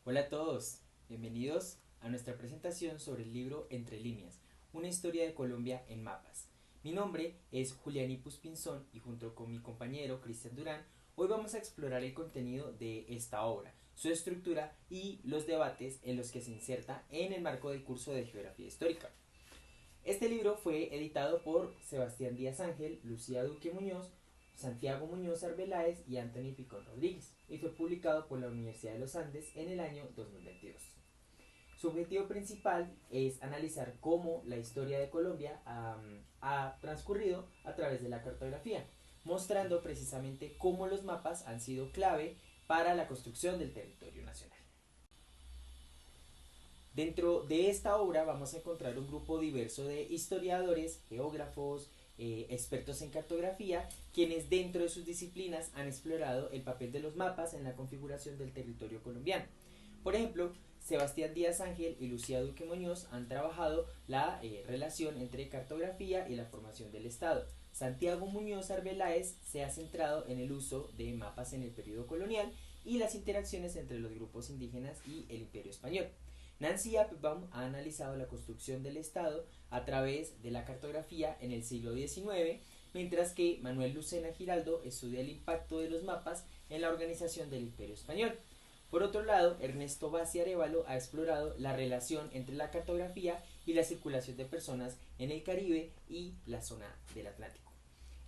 Hola a todos, bienvenidos a nuestra presentación sobre el libro Entre líneas, una historia de Colombia en mapas. Mi nombre es Julián Ipus Pinzón y junto con mi compañero Cristian Durán, hoy vamos a explorar el contenido de esta obra, su estructura y los debates en los que se inserta en el marco del curso de Geografía Histórica. Este libro fue editado por Sebastián Díaz Ángel, Lucía Duque Muñoz, Santiago Muñoz Arbeláez y Anthony Picón Rodríguez y fue publicado por la Universidad de los Andes en el año 2022. Su objetivo principal es analizar cómo la historia de Colombia ha transcurrido a través de la cartografía, mostrando precisamente cómo los mapas han sido clave para la construcción del territorio nacional. Dentro de esta obra vamos a encontrar un grupo diverso de historiadores, geógrafos, expertos en cartografía, quienes dentro de sus disciplinas han explorado el papel de los mapas en la configuración del territorio colombiano. Por ejemplo, Sebastián Díaz Ángel y Lucía Duque Muñoz han trabajado la relación entre cartografía y la formación del Estado. Santiago Muñoz Arbeláez se ha centrado en el uso de mapas en el periodo colonial y las interacciones entre los grupos indígenas y el Imperio Español. Nancy Applebaum ha analizado la construcción del Estado a través de la cartografía en el siglo XIX, mientras que Manuel Lucena Giraldo estudia el impacto de los mapas en la organización del Imperio Español. Por otro lado, Ernesto Bassi Arévalo ha explorado la relación entre la cartografía y la circulación de personas en el Caribe y la zona del Atlántico.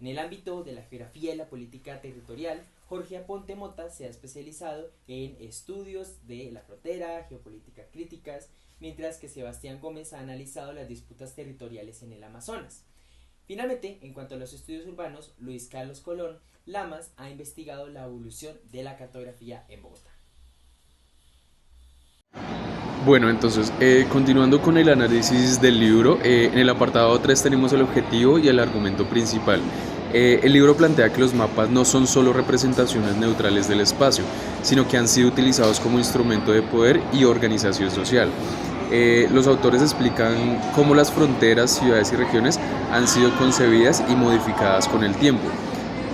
En el ámbito de la geografía y la política territorial, Jorge Aponte Mota se ha especializado en estudios de la frontera, geopolítica críticas, mientras que Sebastián Gómez ha analizado las disputas territoriales en el Amazonas. Finalmente, en cuanto a los estudios urbanos, Luis Carlos Colón Lamas ha investigado la evolución de la cartografía en Bogotá. Bueno, entonces, continuando con el análisis del libro, en el apartado 3 tenemos el objetivo y el argumento principal. El libro plantea que los mapas no son solo representaciones neutrales del espacio, sino que han sido utilizados como instrumento de poder y organización social. Los autores explican cómo las fronteras, ciudades y regiones han sido concebidas y modificadas con el tiempo.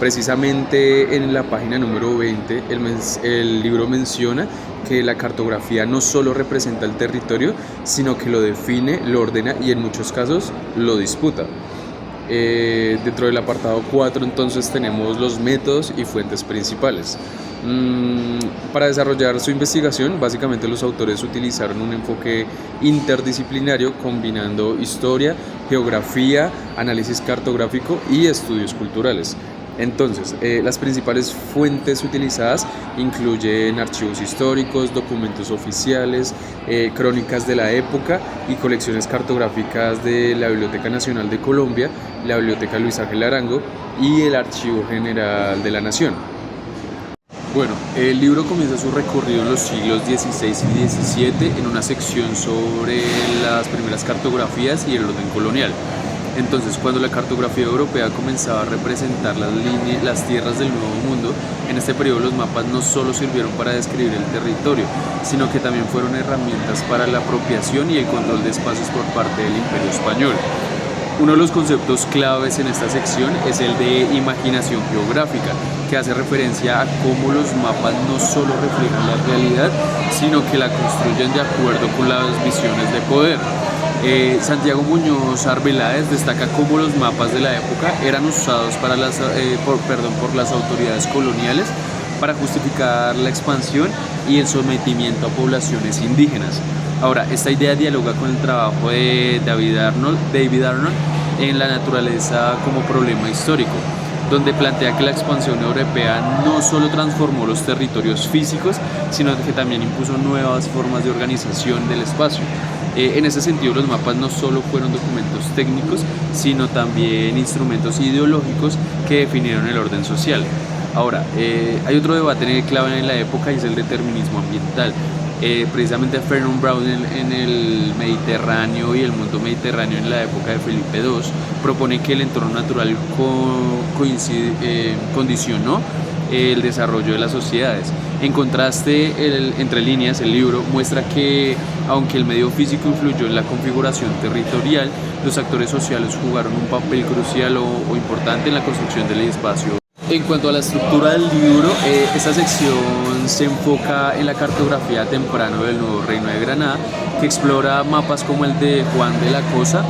Precisamente en la página número 20 el libro menciona que la cartografía no solo representa el territorio, sino que lo define, lo ordena y en muchos casos lo disputa. Dentro del apartado 4 entonces tenemos los métodos y fuentes principales. Para desarrollar su investigación, básicamente los autores utilizaron un enfoque interdisciplinario combinando historia, geografía, análisis cartográfico y estudios culturales. Entonces, las principales fuentes utilizadas incluyen archivos históricos, documentos oficiales, crónicas de la época y colecciones cartográficas de la Biblioteca Nacional de Colombia, la Biblioteca Luis Ángel Arango y el Archivo General de la Nación. Bueno, el libro comienza su recorrido en los siglos XVI y XVII en una sección sobre las primeras cartografías y el orden colonial. Entonces, cuando la cartografía europea comenzaba a representar las tierras del Nuevo Mundo, en este periodo los mapas no solo sirvieron para describir el territorio, sino que también fueron herramientas para la apropiación y el control de espacios por parte del Imperio Español. Uno de los conceptos claves en esta sección es el de imaginación geográfica, que hace referencia a cómo los mapas no solo reflejan la realidad, sino que la construyen de acuerdo con las visiones de poder. Santiago Muñoz Arbeláez destaca cómo los mapas de la época eran usados por las autoridades coloniales para justificar la expansión y el sometimiento a poblaciones indígenas. Ahora, esta idea dialoga con el trabajo de David Arnold en La naturaleza como problema histórico, donde plantea que la expansión europea no solo transformó los territorios físicos, sino que también impuso nuevas formas de organización del espacio. En ese sentido, los mapas no solo fueron documentos técnicos, sino también instrumentos ideológicos que definieron el orden social. Ahora, hay otro debate clave en la época y es el determinismo ambiental. Precisamente Fernand Braudel en el Mediterráneo y el mundo mediterráneo en la época de Felipe II propone que el entorno natural condicionó el desarrollo de las sociedades. En contraste, entre líneas, el libro muestra que, aunque el medio físico influyó en la configuración territorial, los actores sociales jugaron un papel crucial o importante en la construcción del espacio En cuanto a la estructura del libro, esta sección se enfoca en la cartografía temprana del Nuevo Reino de Granada, que explora mapas como el de Juan de la Cosa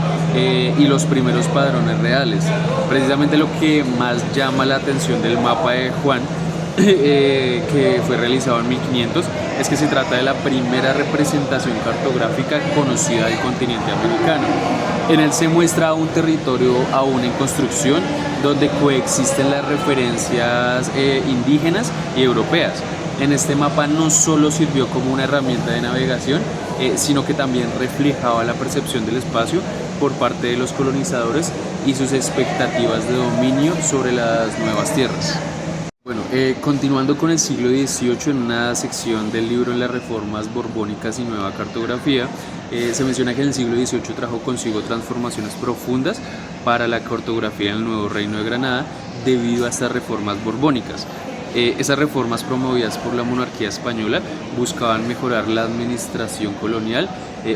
y los primeros padrones reales. Precisamente lo que más llama la atención del mapa de Juan, que fue realizado en 1500, es que se trata de la primera representación cartográfica conocida del continente americano. En él se muestra un territorio aún en construcción, donde coexisten las referencias indígenas y europeas. En este mapa no solo sirvió como una herramienta de navegación, sino que también reflejaba la percepción del espacio por parte de los colonizadores y sus expectativas de dominio sobre las nuevas tierras. Bueno, continuando con el siglo XVIII, en una sección del libro En las reformas borbónicas y nueva cartografía, se menciona que en el siglo XVIII trajo consigo transformaciones profundas para la cartografía del Nuevo Reino de Granada debido a estas reformas borbónicas. Esas reformas promovidas por la monarquía española buscaban mejorar la administración colonial,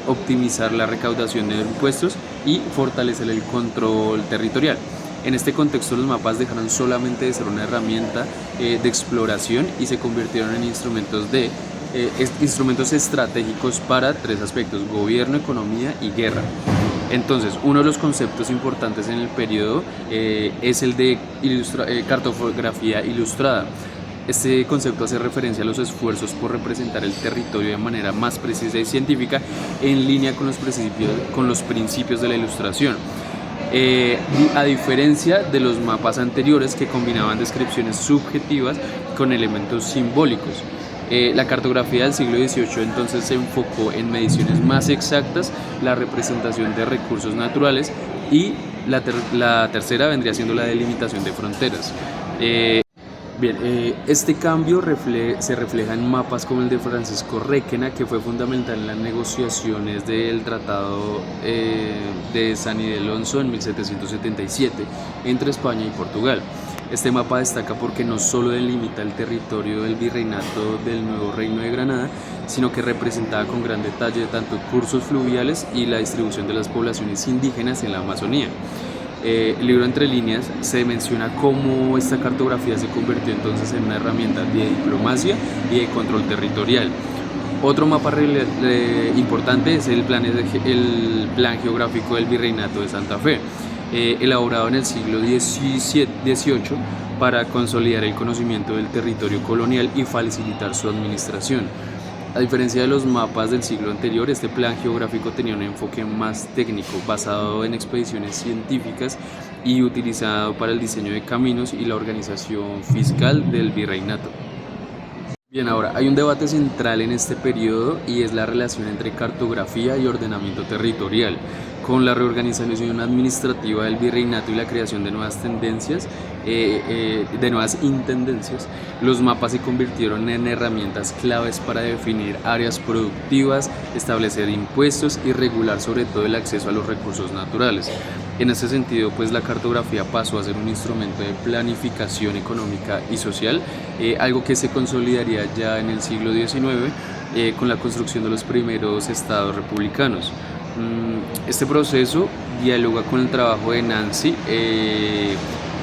optimizar la recaudación de impuestos y fortalecer el control territorial. En este contexto, los mapas dejaron solamente de ser una herramienta de exploración y se convirtieron en instrumentos estratégicos para tres aspectos: gobierno, economía y guerra. Entonces, uno de los conceptos importantes en el periodo es el de cartografía ilustrada. Este concepto hace referencia a los esfuerzos por representar el territorio de manera más precisa y científica, en línea con los principios de la ilustración. A diferencia de los mapas anteriores, que combinaban descripciones subjetivas con elementos simbólicos. La cartografía del siglo XVIII entonces se enfocó en mediciones más exactas, la representación de recursos naturales y la tercera vendría siendo la delimitación de fronteras. Este cambio se refleja en mapas como el de Francisco Requena, que fue fundamental en las negociaciones del Tratado de San Ildefonso en 1777 entre España y Portugal. Este mapa destaca porque no solo delimita el territorio del virreinato del Nuevo Reino de Granada, sino que representaba con gran detalle tanto cursos fluviales y la distribución de las poblaciones indígenas en la Amazonía. El libro Entre líneas se menciona cómo esta cartografía se convirtió entonces en una herramienta de diplomacia y de control territorial. Otro mapa importante es el plan geográfico del Virreinato de Santa Fe, elaborado en el siglo XVIII para consolidar el conocimiento del territorio colonial y facilitar su administración. A diferencia de los mapas del siglo anterior, este plan geográfico tenía un enfoque más técnico, basado en expediciones científicas y utilizado para el diseño de caminos y la organización fiscal del virreinato. Bien, ahora hay un debate central en este periodo y es la relación entre cartografía y ordenamiento territorial. Con la reorganización administrativa del virreinato y la creación de nuevas intendencias, los mapas se convirtieron en herramientas claves para definir áreas productivas, establecer impuestos y regular sobre todo el acceso a los recursos naturales. En ese sentido, pues la cartografía pasó a ser un instrumento de planificación económica y social, algo que se consolidaría ya en el siglo XIX con la construcción de los primeros estados republicanos. Este proceso dialoga con el trabajo de Nancy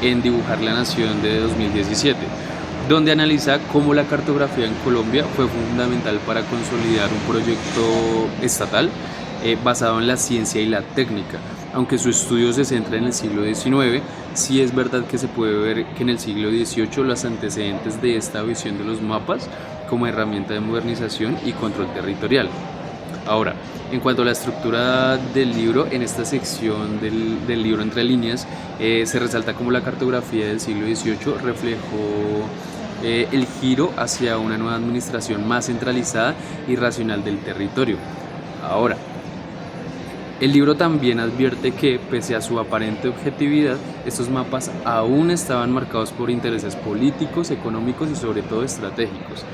en Dibujar la Nación de 2017, donde analiza cómo la cartografía en Colombia fue fundamental para consolidar un proyecto estatal basado en la ciencia y la técnica. Aunque su estudio se centra en el siglo XIX, sí es verdad que se puede ver que en el siglo XVIII los antecedentes de esta visión de los mapas como herramienta de modernización y control territorial. Ahora, en cuanto a la estructura del libro, en esta sección del libro Entre líneas, se resalta cómo la cartografía del siglo XVIII reflejó el giro hacia una nueva administración más centralizada y racional del territorio. Ahora, el libro también advierte que, pese a su aparente objetividad, estos mapas aún estaban marcados por intereses políticos, económicos y sobre todo estratégicos.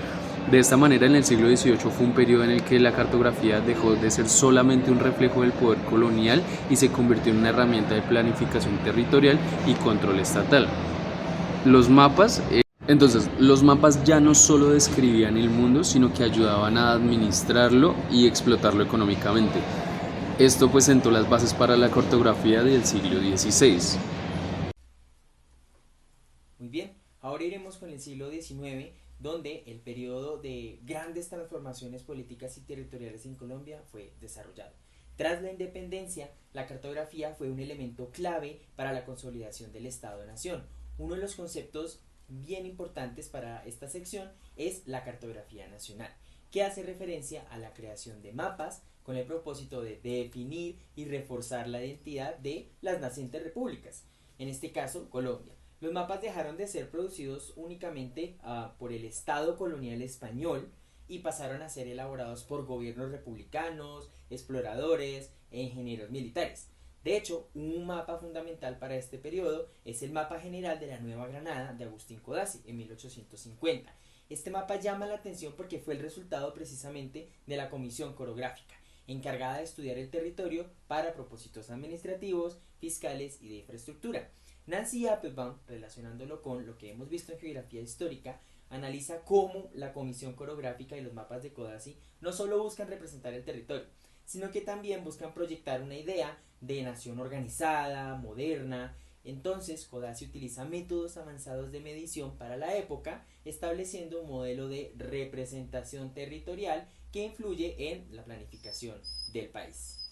De esta manera, en el siglo XVIII fue un periodo en el que la cartografía dejó de ser solamente un reflejo del poder colonial y se convirtió en una herramienta de planificación territorial y control estatal. Los mapas ya no solo describían el mundo, sino que ayudaban a administrarlo y explotarlo económicamente. Esto pues sentó las bases para la cartografía del siglo XVI. Muy bien. Ahora iremos con el siglo XIX, donde el periodo de grandes transformaciones políticas y territoriales en Colombia fue desarrollado. Tras la independencia, la cartografía fue un elemento clave para la consolidación del Estado-Nación. Uno de los conceptos bien importantes para esta sección es la cartografía nacional, que hace referencia a la creación de mapas con el propósito de definir y reforzar la identidad de las nacientes repúblicas, en este caso Colombia. Los mapas dejaron de ser producidos únicamente por el Estado colonial español y pasaron a ser elaborados por gobiernos republicanos, exploradores e ingenieros militares. De hecho, un mapa fundamental para este periodo es el Mapa General de la Nueva Granada de Agustín Codazzi en 1850. Este mapa llama la atención porque fue el resultado precisamente de la Comisión Corográfica, encargada de estudiar el territorio para propósitos administrativos, fiscales y de infraestructura. Nancy Applebaum, relacionándolo con lo que hemos visto en geografía histórica, analiza cómo la Comisión Corográfica y los mapas de Codazzi no solo buscan representar el territorio, sino que también buscan proyectar una idea de nación organizada, moderna. Entonces, Codazzi utiliza métodos avanzados de medición para la época, estableciendo un modelo de representación territorial que influye en la planificación del país.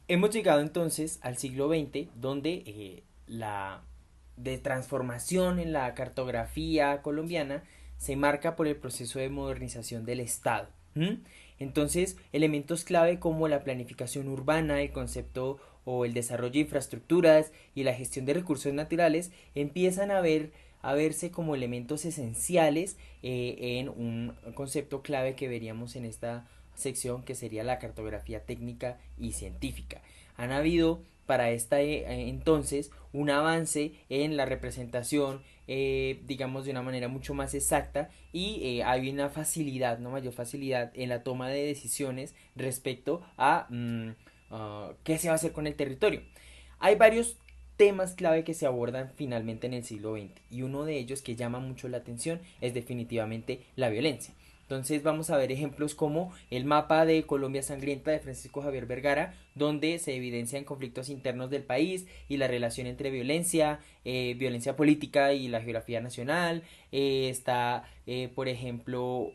Hemos llegado entonces al siglo XX, donde la de transformación en la cartografía colombiana se marca por el proceso de modernización del Estado. Entonces, elementos clave como la planificación urbana, el concepto o el desarrollo de infraestructuras y la gestión de recursos naturales empiezan a verse como elementos esenciales en un concepto clave que veríamos en esta sección, que sería la cartografía técnica y científica. Han habido para entonces un avance en la representación, digamos de una manera mucho más exacta, y hay una facilidad, no mayor facilidad en la toma de decisiones respecto a qué se va a hacer con el territorio. Hay varios temas clave que se abordan finalmente en el siglo XX, y uno de ellos que llama mucho la atención es definitivamente la violencia. Entonces vamos a ver ejemplos como el mapa de Colombia sangrienta de Francisco Javier Vergara, donde se evidencian conflictos internos del país y la relación entre violencia política y la geografía nacional. Está, por ejemplo,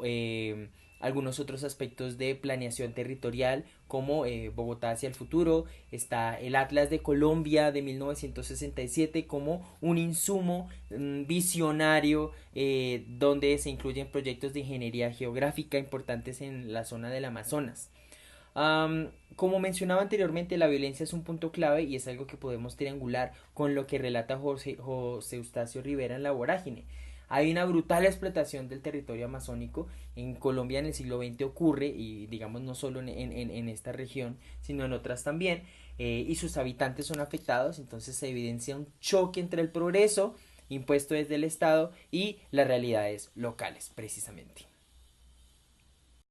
algunos otros aspectos de planeación territorial como Bogotá hacia el futuro. Está el Atlas de Colombia de 1967 como un insumo visionario donde se incluyen proyectos de ingeniería geográfica importantes en la zona del Amazonas. Como mencionaba anteriormente, la violencia es un punto clave y es algo que podemos triangular con lo que relata José Eustacio Rivera en La Vorágine. Hay una brutal explotación del territorio amazónico. En Colombia en el siglo XX ocurre, y digamos no solo en esta región, sino en otras también, y sus habitantes son afectados. Entonces se evidencia un choque entre el progreso impuesto desde el Estado y las realidades locales, precisamente.